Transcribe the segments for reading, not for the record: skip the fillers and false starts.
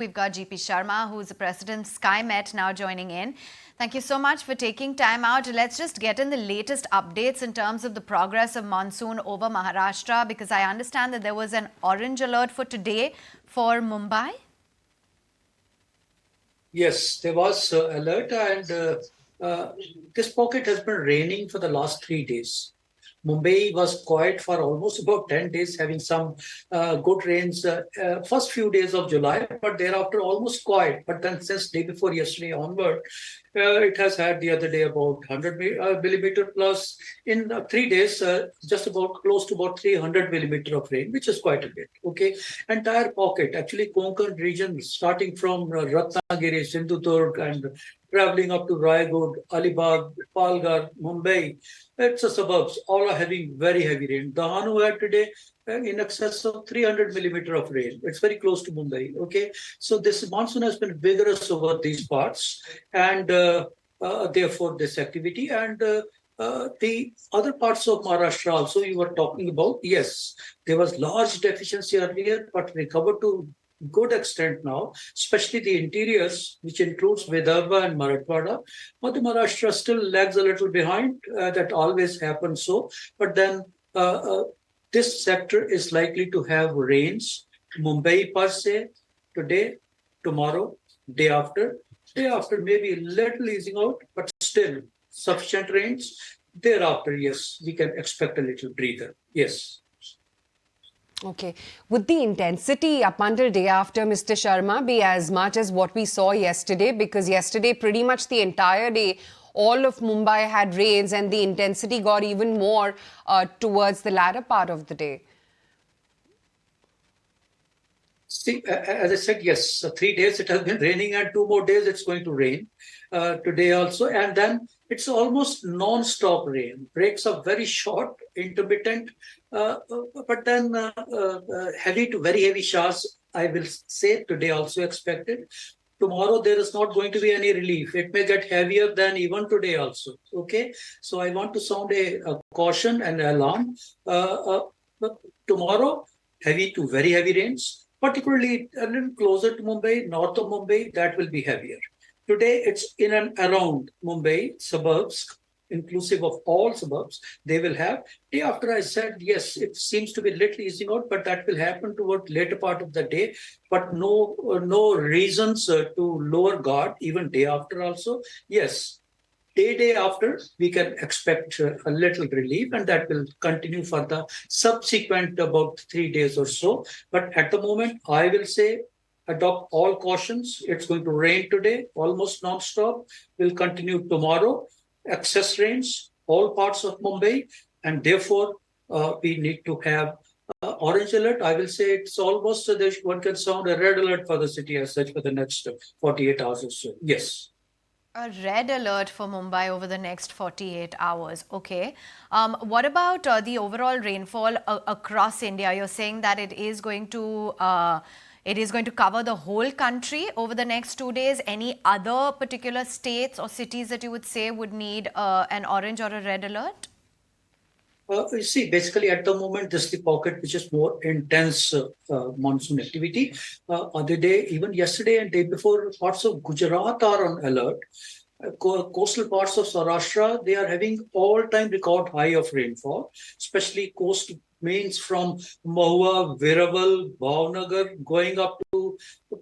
We've got GP Sharma, who's the president Skymet, now joining in. Thank you so much for taking time out. Let's just get in the latest updates in terms of the progress of monsoon over Maharashtra, because I understand that there was an orange alert for today for Mumbai. Yes, there was alert, and this pocket has been raining for the last 3 days. Mumbai was quiet for almost about 10 days, having some good rains first few days of July, but thereafter almost quiet. But then since day before yesterday onward, it has had the other day about 100 millimeter plus. In 3 days, just about close to about 300 millimeter of rain, which is quite a bit. Okay, entire pocket, actually Konkan region, starting from Ratnagiri, Sindhudurg, and traveling up to Raigad, Alibag, Palghar, Mumbai. It's the suburbs. All are having very heavy rain. Dahanu had today in excess of 300 millimeter of rain. It's very close to Mumbai. Okay, so this monsoon has been vigorous over these parts, and therefore this activity and. The other parts of Maharashtra also you were talking about, yes, there was large deficiency earlier, but recovered to good extent now, especially the interiors, which includes Vidarbha and Marathwada. But the Maharashtra still lags a little behind. That always happens so. But then this sector is likely to have rains. Mumbai per se, today, tomorrow, day after maybe a little easing out, but still sufficient rains. Thereafter, yes, we can expect a little breather. Yes. Okay. Would the intensity up until day after, Mr. Sharma, be as much as what we saw yesterday? Because yesterday, pretty much the entire day, all of Mumbai had rains and the intensity got even more towards the latter part of the day. See, as I said, yes, 3 days it has been raining, and 2 more days it's going to rain today also. And then it's almost non-stop rain. Breaks are very short, intermittent, but then heavy to very heavy showers, I will say, today also expected. Tomorrow there is not going to be any relief. It may get heavier than even today also. Okay, so I want to sound a caution and alarm. Tomorrow, heavy to very heavy rains, particularly a little closer to Mumbai, north of Mumbai, that will be heavier. Today, it's in and around Mumbai, suburbs, inclusive of all suburbs, they will have. Day after I said, yes, it seems to be little easing out, but that will happen toward later part of the day. But no reasons to lower guard, even day after also. Yes, day after, we can expect a little relief, and that will continue for the subsequent about 3 days or so. But at the moment, I will say adopt all cautions. It's going to rain today, almost non-stop. Will continue tomorrow. Excess rains, all parts of Mumbai, and therefore we need to have orange alert. I will say it's almost one can sound a red alert for the city as such for the next 48 hours or so. Yes. A red alert for Mumbai over the next 48 hours. Okay. What about the overall rainfall across India? You're saying that it is going to cover the whole country over the next 2 days. Any other particular states or cities that you would say would need an orange or a red alert? You see, basically at the moment, this is the pocket which is more intense monsoon activity. Other day, even yesterday and day before, parts of Gujarat are on alert. Coastal parts of Saurashtra, they are having all-time record high of rainfall, especially coast means from Mahua, Viraval, Bhavnagar, going up to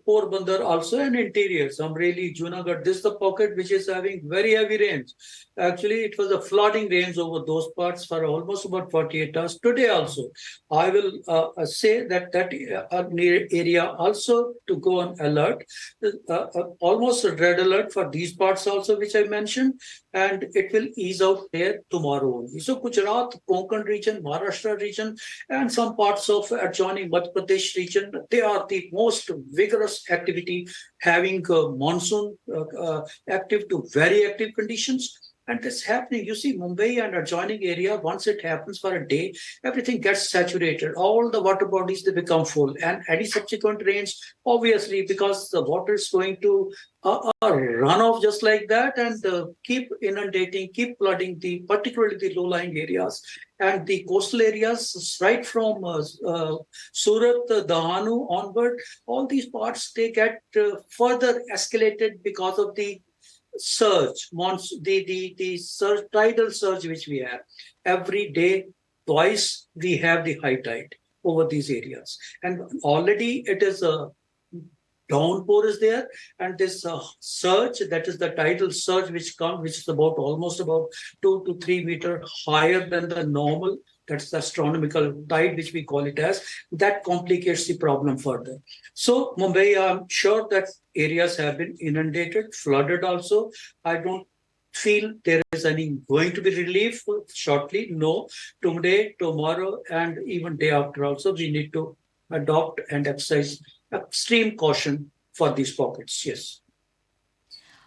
Porbandar also, and interiors, Amreli, Junagadh. This is the pocket which is having very heavy rains. Actually, it was a flooding rains over those parts for almost about 48 hours. Today also, I will say that area also to go on alert, almost a red alert for these parts also, which I mentioned, and it will ease out there tomorrow only. So Gujarat, Konkan region, Maharashtra region, and some parts of adjoining Madhya Pradesh region, they are the most vigorous activity, having monsoon active to very active conditions. And it's happening. You see, Mumbai and adjoining area, once it happens for a day, everything gets saturated. All the water bodies, they become full. And any subsequent rains, obviously, because the water is going to run off just like that and keep inundating, keep flooding particularly the low-lying areas and the coastal areas, right from Surat, Dahanu onward. All these parts, they get further escalated because of the surge, the surge, tidal surge which we have every day. Twice we have the high tide over these areas, and already it is a downpour is there, and this surge, that is the tidal surge which is about almost about 2 to 3 meter higher than the normal. That's the astronomical tide, which we call it as. That complicates the problem further. So Mumbai, I'm sure that areas have been inundated, flooded also. I don't feel there is any going to be relief shortly. No, today, tomorrow, and even day after also, we need to adopt and exercise extreme caution for these pockets. Yes.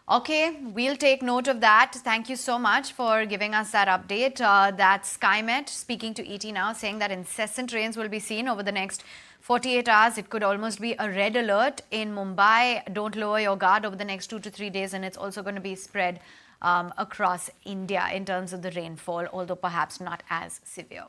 Okay, we'll take note of that. Thank you so much for giving us that update. That's Skymet speaking to ET Now, saying that incessant rains will be seen over the next 48 hours. It could almost be a red alert in Mumbai. Don't lower your guard over the next 2 to 3 days, and it's also going to be spread across India in terms of the rainfall, although perhaps not as severe.